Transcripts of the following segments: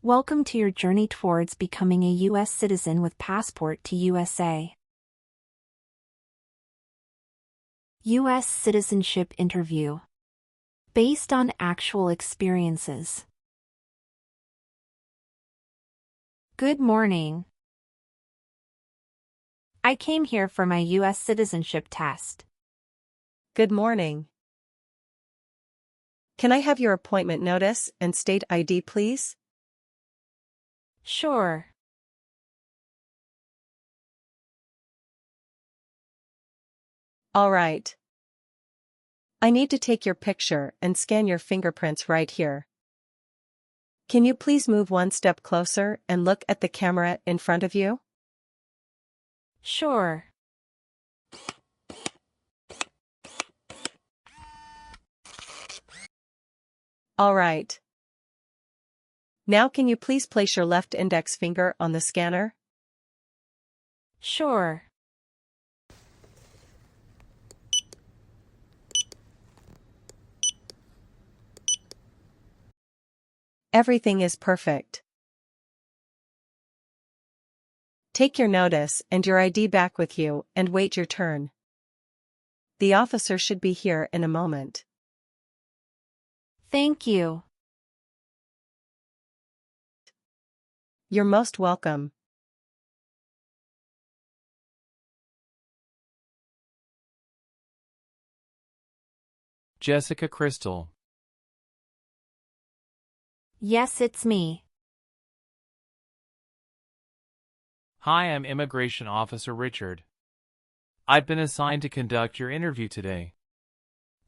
Welcome to your journey towards becoming a U.S. citizen with passport to USA. U.S. Citizenship Interview. Based on actual experiences. Good morning. I came here for my U.S. citizenship test. Good morning. Can I have your appointment notice and state ID, please? Sure. All right. I need to take your picture and scan your fingerprints right here. Can you please move one step closer and look at the camera in front of you? Sure. All right. Now can you please place your left index finger on the scanner? Sure. Everything is perfect. Take your notice and your ID back with you and wait your turn. The officer should be here in a moment. Thank you. You're most welcome. Jessica Crystal. Yes, it's me. Hi, I'm Immigration Officer Richard. I've been assigned to conduct your interview today.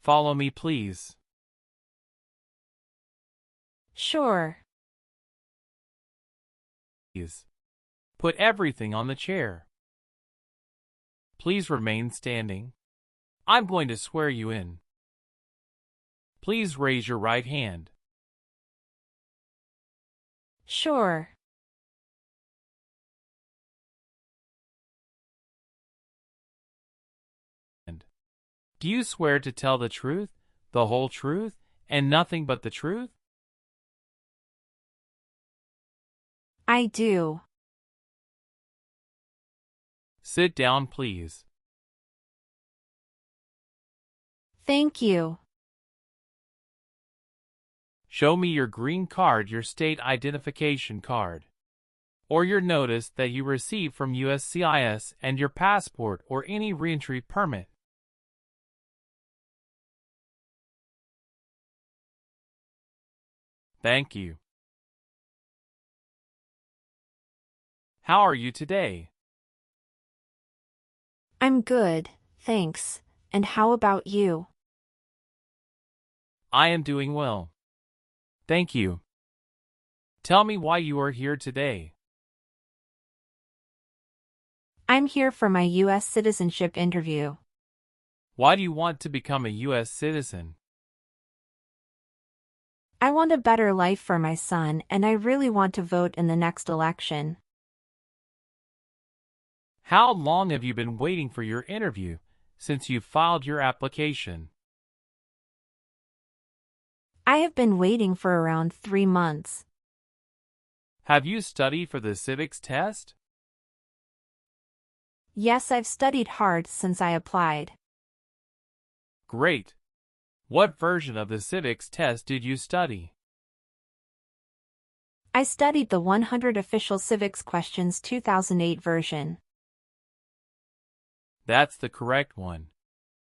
Follow me, please. Sure. Please. Put everything on the chair. Please remain standing. I'm going to swear you in. Please raise your right hand. Sure. Do you swear to tell the truth, the whole truth, and nothing but the truth? I do. Sit down, please. Thank you. Show me your green card, your state identification card, or your notice that you received from USCIS and your passport or any reentry permit. Thank you. How are you today? I'm good, thanks. And how about you? I am doing well. Thank you. Tell me why you are here today. I'm here for my U.S. citizenship interview. Why do you want to become a U.S. citizen? I want a better life for my son, and I really want to vote in the next election. How long have you been waiting for your interview since you filed your application? I have been waiting for around 3 months. Have you studied for the civics test? Yes, I've studied hard since I applied. Great. What version of the civics test did you study? I studied the 100 Official Civics Questions 2008 version. That's the correct one.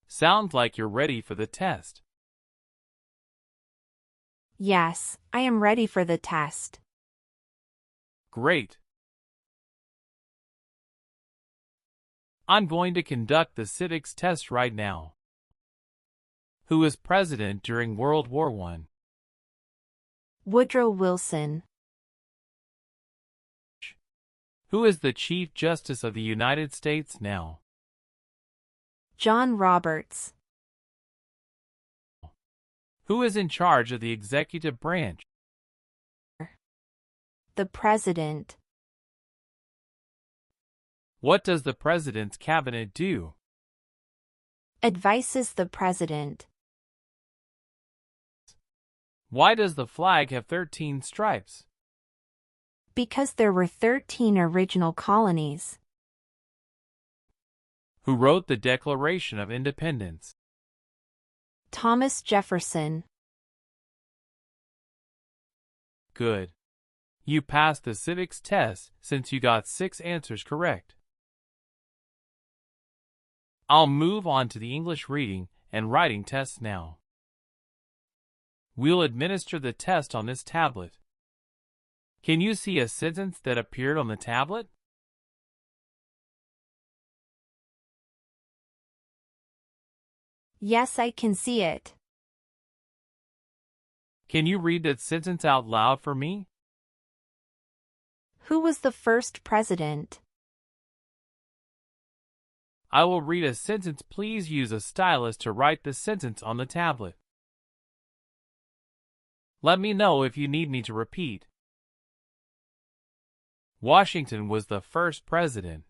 Sounds like you're ready for the test. Yes, I am ready for the test. Great. I'm going to conduct the civics test right now. Who was president during World War I? Woodrow Wilson. Who is the Chief Justice of the United States now? John Roberts. Who is in charge of the executive branch? The President. What does the President's cabinet do? Advises the President. Why does the flag have 13 stripes? Because there were 13 original colonies. Who wrote the Declaration of Independence? Thomas Jefferson. Good. You passed the civics test since you got 6 answers correct. I'll move on to the English reading and writing tests now. We'll administer the test on this tablet. Can you see a sentence that appeared on the tablet? Yes, I can see it. Can you read that sentence out loud for me? Who was the first president? I will read a sentence. Please use a stylus to write the sentence on the tablet. Let me know if you need me to repeat. Washington was the first president.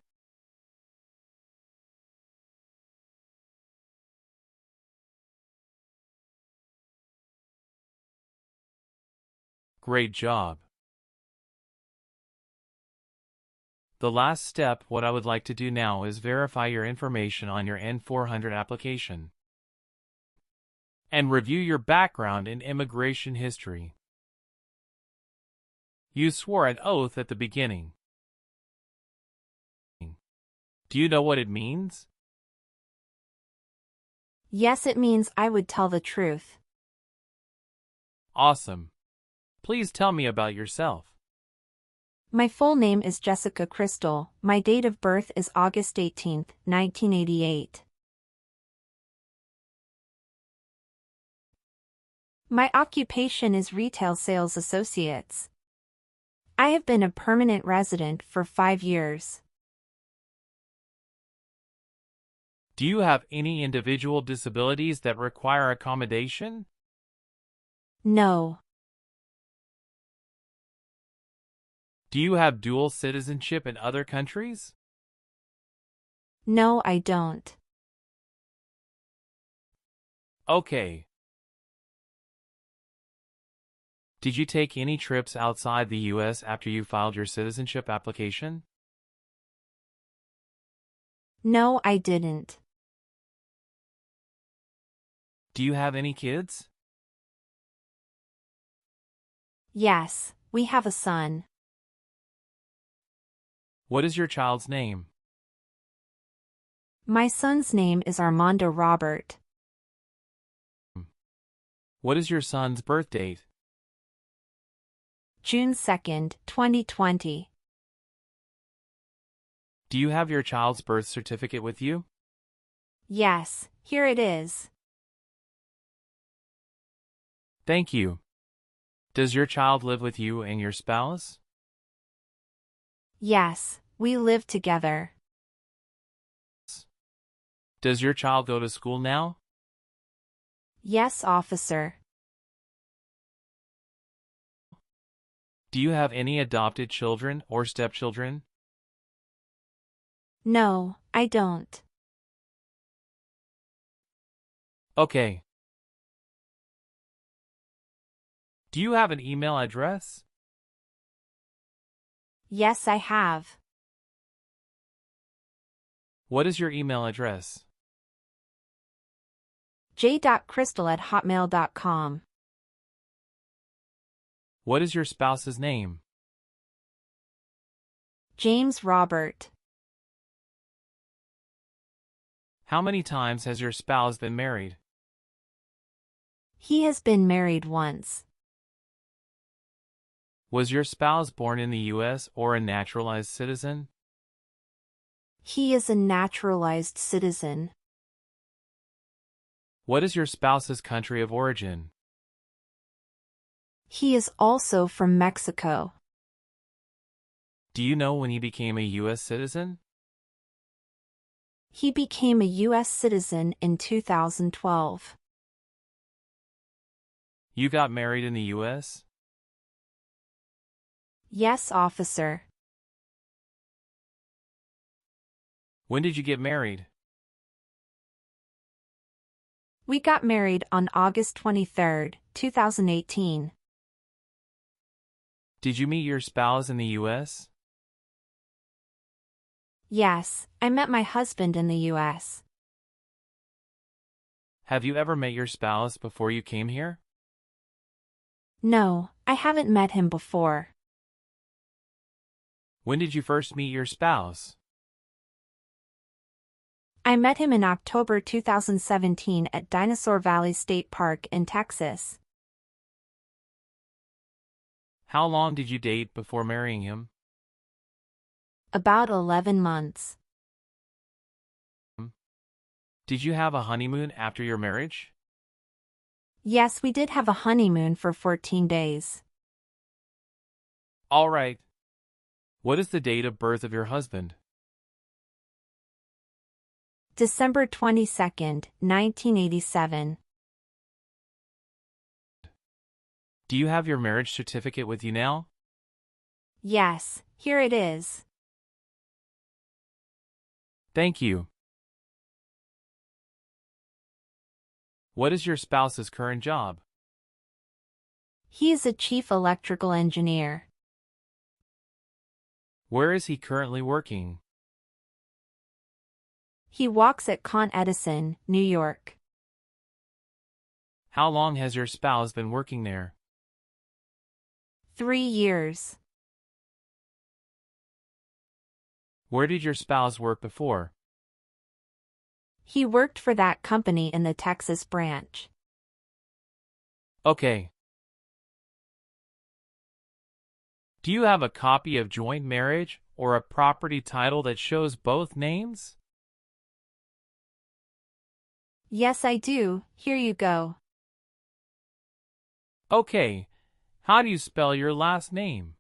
Great job. The last step, what I would like to do now is verify your information on your N400 application and review your background and immigration history. You swore an oath at the beginning. Do you know what it means? Yes, it means I would tell the truth. Awesome. Please tell me about yourself. My full name is Jessica Crystal. My date of birth is August 18, 1988. My occupation is retail sales associates. I have been a permanent resident for 5 years. Do you have any individual disabilities that require accommodation? No. Do you have dual citizenship in other countries? No, I don't. Okay. Did you take any trips outside the U.S. after you filed your citizenship application? No, I didn't. Do you have any kids? Yes, we have a son. What is your child's name? My son's name is Armando Robert. What is your son's birth date? June 2nd, 2020. Do you have your child's birth certificate with you? Yes, here it is. Thank you. Does your child live with you and your spouse? Yes, we live together. Does your child go to school now? Yes, officer. Do you have any adopted children or stepchildren? No, I don't. Okay. Do you have an email address? Yes, I have. What is your email address? j.crystal@hotmail.com. What is your spouse's name? James Robert. How many times has your spouse been married? He has been married once. Was your spouse born in the U.S. or a naturalized citizen? He is a naturalized citizen. What is your spouse's country of origin? He is also from Mexico. Do you know when he became a U.S. citizen? He became a U.S. citizen in 2012. You got married in the U.S.? Yes, officer. When did you get married? We got married on August 23, 2018. Did you meet your spouse in the U.S.? Yes, I met my husband in the U.S. Have you ever met your spouse before you came here? No, I haven't met him before. When did you first meet your spouse? I met him in October 2017 at Dinosaur Valley State Park in Texas. How long did you date before marrying him? About 11 months. Did you have a honeymoon after your marriage? Yes, we did have a honeymoon for 14 days. All right. What is the date of birth of your husband? December 22nd, 1987. Do you have your marriage certificate with you now? Yes, here it is. Thank you. What is your spouse's current job? He is a chief electrical engineer. Where is he currently working? He walks at Con Edison, New York. How long has your spouse been working there? 3 years. Where did your spouse work before? He worked for that company in the Texas branch. Okay. Do you have a copy of joint marriage or a property title that shows both names? Yes, I do. Here you go. Okay. How do you spell your last name?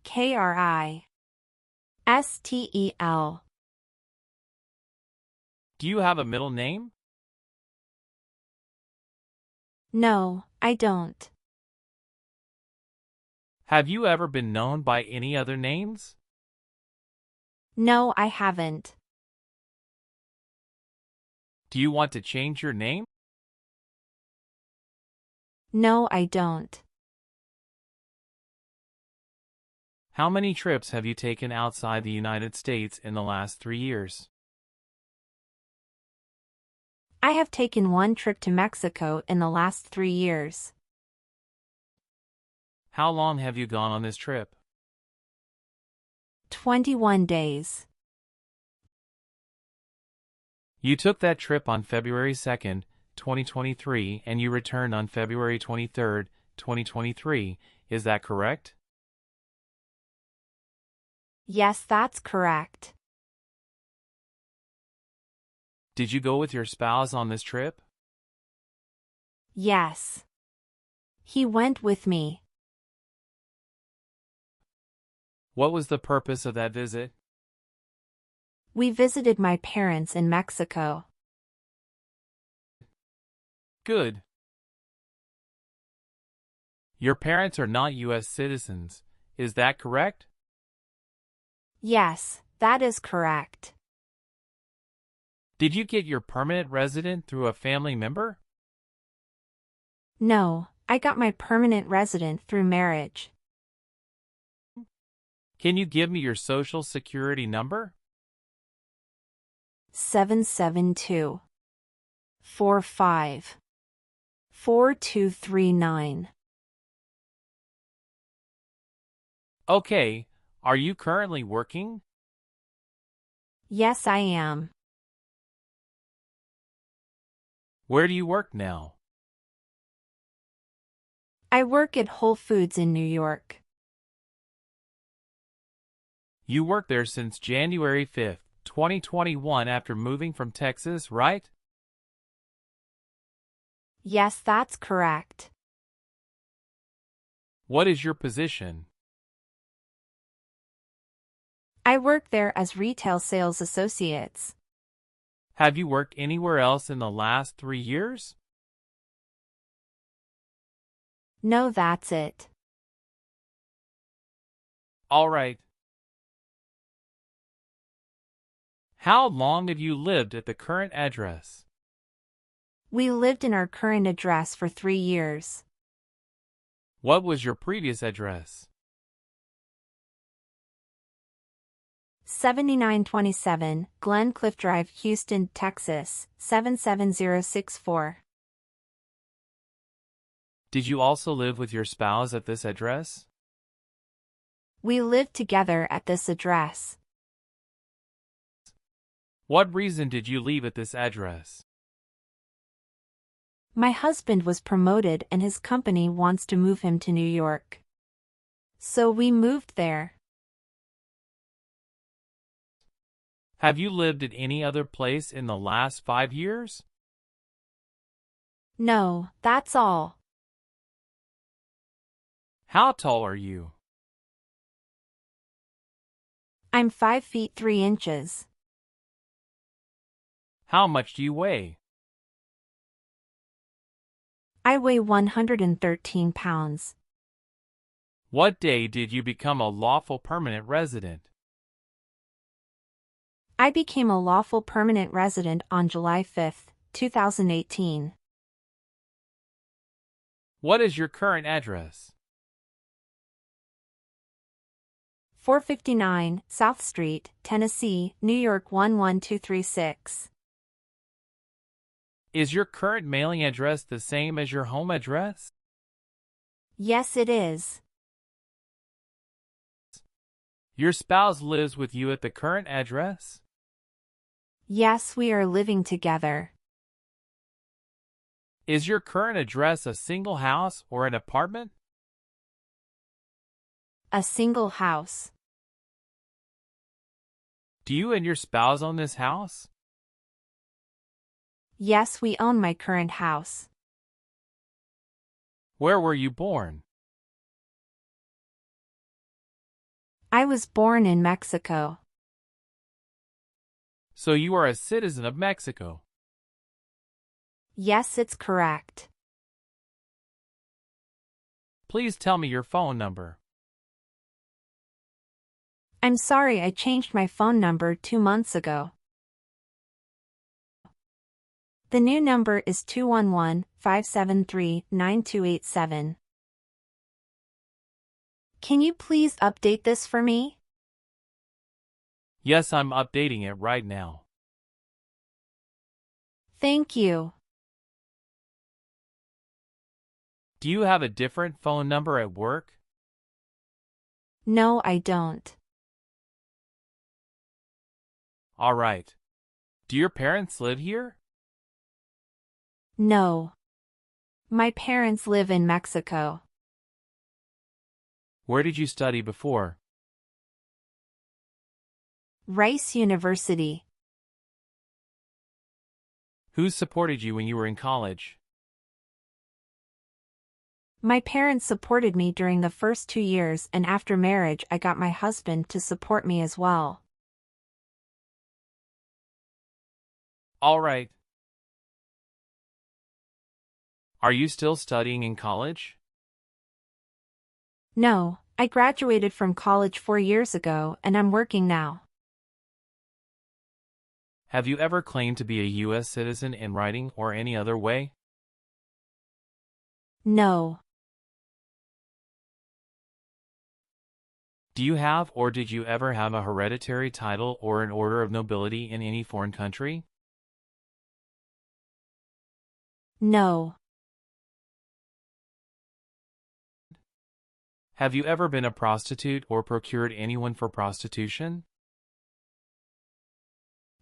Kristel. Do you have a middle name? No, I don't. Have you ever been known by any other names? No, I haven't. Do you want to change your name? No, I don't. How many trips have you taken outside the United States in the last 3 years? I have taken 1 trip to Mexico in the last 3 years. How long have you gone on this trip? 21 days. You took that trip on February 2nd, 2023, and you returned on February 23rd, 2023. Is that correct? Yes, that's correct. Did you go with your spouse on this trip? Yes. He went with me. What was the purpose of that visit? We visited my parents in Mexico. Good. Your parents are not U.S. citizens, is that correct? Yes, that is correct. Did you get your permanent resident through a family member? No, I got my permanent resident through marriage. Can you give me your social security number? 772 45 4239. Okay, are you currently working? Yes, I am. Where do you work now? I work at Whole Foods in New York. You worked there since January 5th, 2021 after moving from Texas, right? Yes, that's correct. What is your position? I work there as retail sales associates. Have you worked anywhere else in the last 3 years? No, that's it. All right. How long have you lived at the current address? We lived in our current address for 3 years. What was your previous address? 7927, Glen Cliff Drive, Houston, Texas, 77064. Did you also live with your spouse at this address? We lived together at this address. What reason did you leave at this address? My husband was promoted and his company wants to move him to New York. So we moved there. Have you lived at any other place in the last 5 years? No, that's all. How tall are you? I'm 5 feet 3 inches. How much do you weigh? I weigh 113 pounds. What day did you become a lawful permanent resident? I became a lawful permanent resident on July 5, 2018. What is your current address? 459 South Street, Tennessee, New York 11236. Is your current mailing address the same as your home address? Yes, it is. Your spouse lives with you at the current address? Yes, we are living together. Is your current address a single house or an apartment? A single house. Do you and your spouse own this house? Yes, we own my current house. Where were you born? I was born in Mexico. So you are a citizen of Mexico. Yes, it's correct. Please tell me your phone number. I'm sorry, I changed my phone number 2 months ago. The new number is 211-573-9287. Can you please update this for me? Yes, I'm updating it right now. Thank you. Do you have a different phone number at work? No, I don't. All right. Do your parents live here? No. My parents live in Mexico. Where did you study before? Rice University. Who supported you when you were in college? My parents supported me during the first 2 years, and after marriage I got my husband to support me as well. All right. Are you still studying in college? No, I graduated from college 4 years ago and I'm working now. Have you ever claimed to be a U.S. citizen in writing or any other way? No. Do you have or did you ever have a hereditary title or an order of nobility in any foreign country? No. Have you ever been a prostitute or procured anyone for prostitution?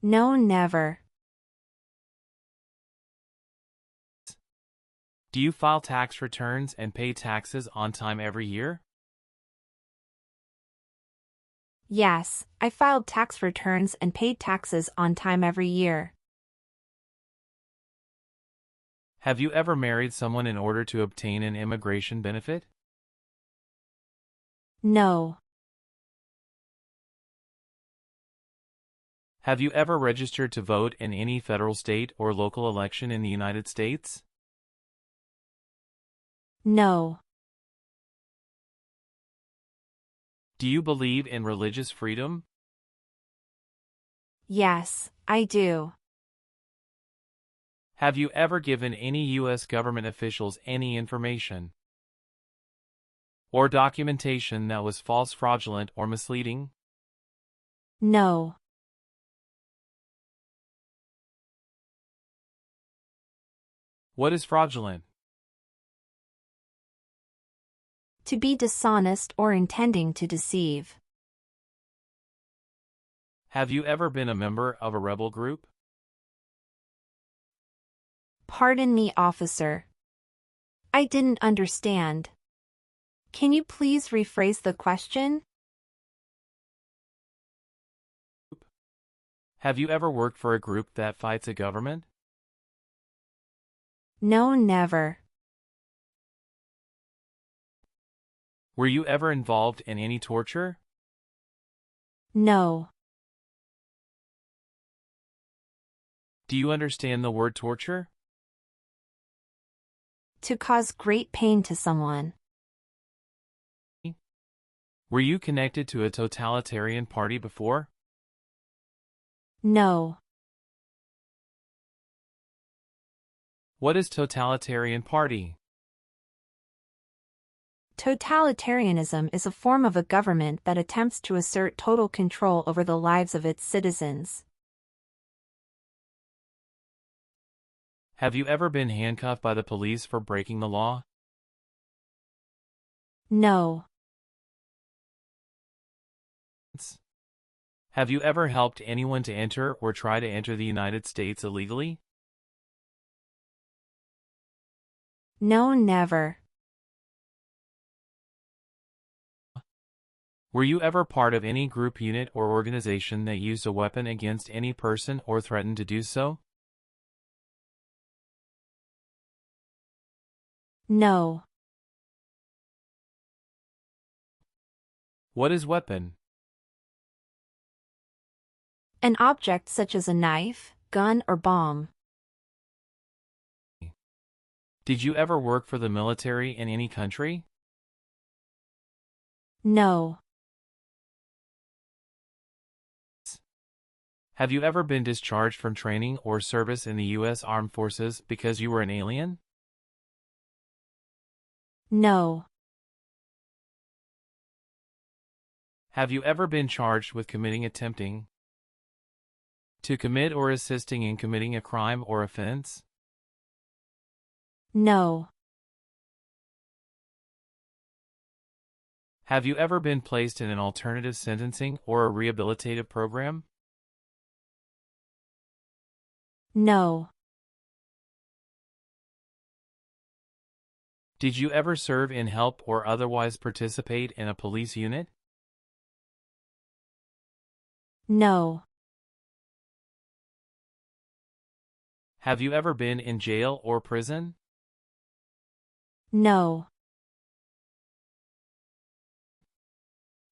No, never. Do you file tax returns and pay taxes on time every year? Yes, I filed tax returns and paid taxes on time every year. Have you ever married someone in order to obtain an immigration benefit? No. Have you ever registered to vote in any federal, state, or local election in the United States? No. Do you believe in religious freedom? Yes, I do. Have you ever given any U.S. government officials any information or documentation that was false, fraudulent, or misleading? No. What is fraudulent? To be dishonest or intending to deceive. Have you ever been a member of a rebel group? Pardon me, officer. I didn't understand. Can you please rephrase the question? Have you ever worked for a group that fights a government? No, never. Were you ever involved in any torture? No. Do you understand the word torture? To cause great pain to someone. Were you connected to a totalitarian party before? No. What is totalitarian party? Totalitarianism is a form of a government that attempts to assert total control over the lives of its citizens. Have you ever been handcuffed by the police for breaking the law? No. Have you ever helped anyone to enter or try to enter the United States illegally? No, never. Were you ever part of any group, unit, or organization that used a weapon against any person or threatened to do so? No. What is weapon? An object such as a knife, gun, or bomb. Did you ever work for the military in any country? No. Have you ever been discharged from training or service in the U.S. Armed Forces because you were an alien? No. Have you ever been charged with attempting to commit or assisting in committing a crime or offense? No. Have you ever been placed in an alternative sentencing or a rehabilitative program? No. Did you ever serve in, help, or otherwise participate in a police unit? No. Have you ever been in jail or prison? No.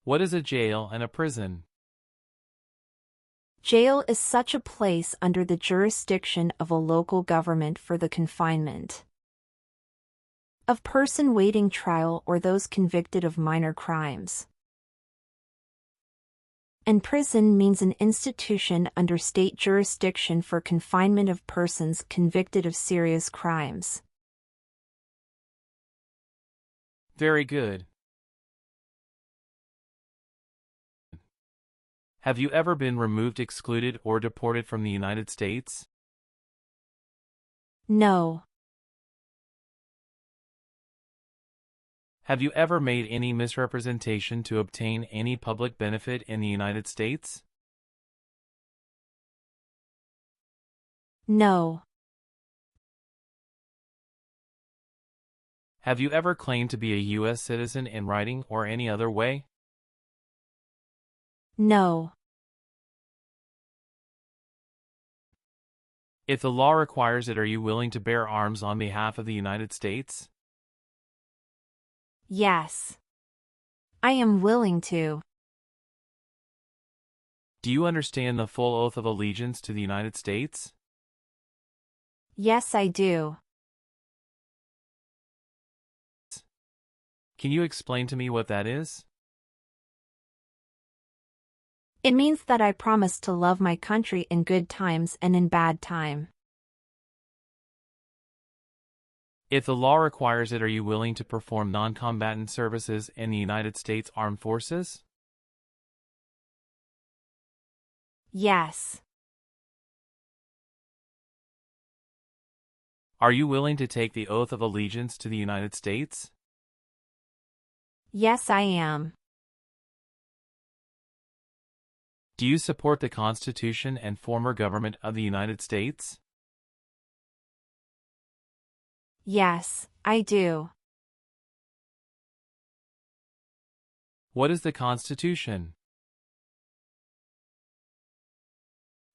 What is a jail and a prison? Jail is such a place under the jurisdiction of a local government for the confinement of person waiting trial or those convicted of minor crimes. And prison means an institution under state jurisdiction for confinement of persons convicted of serious crimes. Very good. Have you ever been removed, excluded, or deported from the United States? No. Have you ever made any misrepresentation to obtain any public benefit in the United States? No. Have you ever claimed to be a U.S. citizen in writing or any other way? No. If the law requires it, are you willing to bear arms on behalf of the United States? Yes. I am willing to. Do you understand the full oath of allegiance to the United States? Yes, I do. Can you explain to me what that is? It means that I promise to love my country in good times and in bad time. If the law requires it, are you willing to perform non-combatant services in the United States Armed Forces? Yes. Are you willing to take the oath of allegiance to the United States? Yes, I am. Do you support the Constitution and former government of the United States? Yes, I do. What is the Constitution?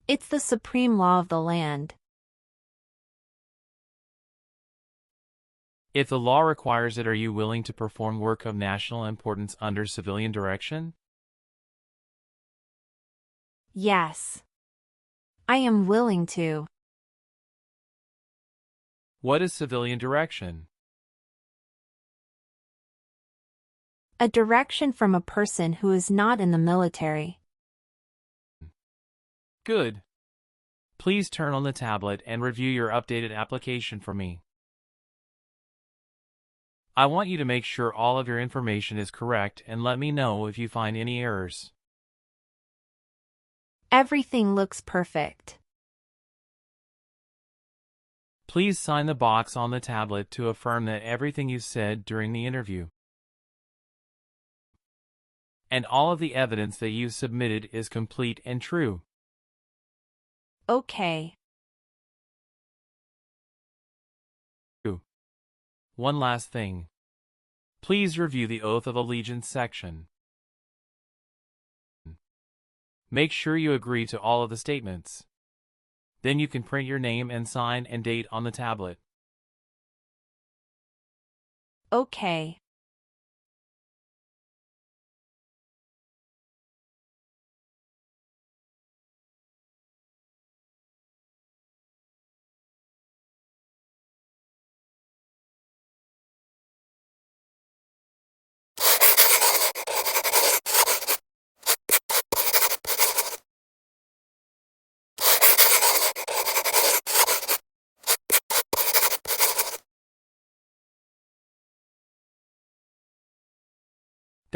It's the supreme law of the land. If the law requires it, are you willing to perform work of national importance under civilian direction? Yes. I am willing to. What is civilian direction? A direction from a person who is not in the military. Good. Please turn on the tablet and review your updated application for me. I want you to make sure all of your information is correct and let me know if you find any errors. Everything looks perfect. Please sign the box on the tablet to affirm that everything you said during the interview and all of the evidence that you submitted is complete and true. Okay. One last thing. Please review the Oath of Allegiance section. Make sure you agree to all of the statements. Then you can print your name and sign and date on the tablet. Okay.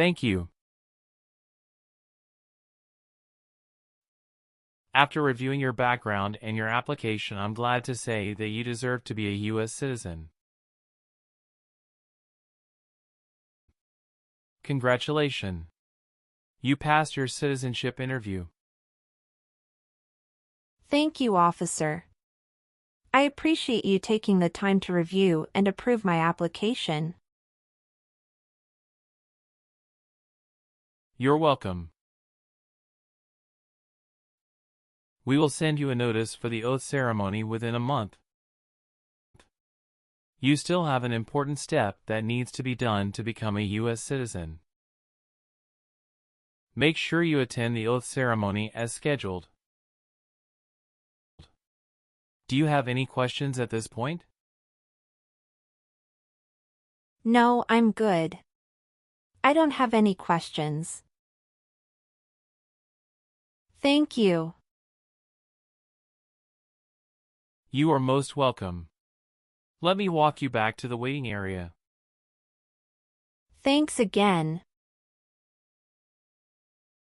Thank you. After reviewing your background and your application, I'm glad to say that you deserve to be a U.S. citizen. Congratulations. You passed your citizenship interview. Thank you, officer. I appreciate you taking the time to review and approve my application. You're welcome. We will send you a notice for the oath ceremony within a month. You still have an important step that needs to be done to become a U.S. citizen. Make sure you attend the oath ceremony as scheduled. Do you have any questions at this point? No, I'm good. I don't have any questions. Thank you. You are most welcome. Let me walk you back to the waiting area. Thanks again.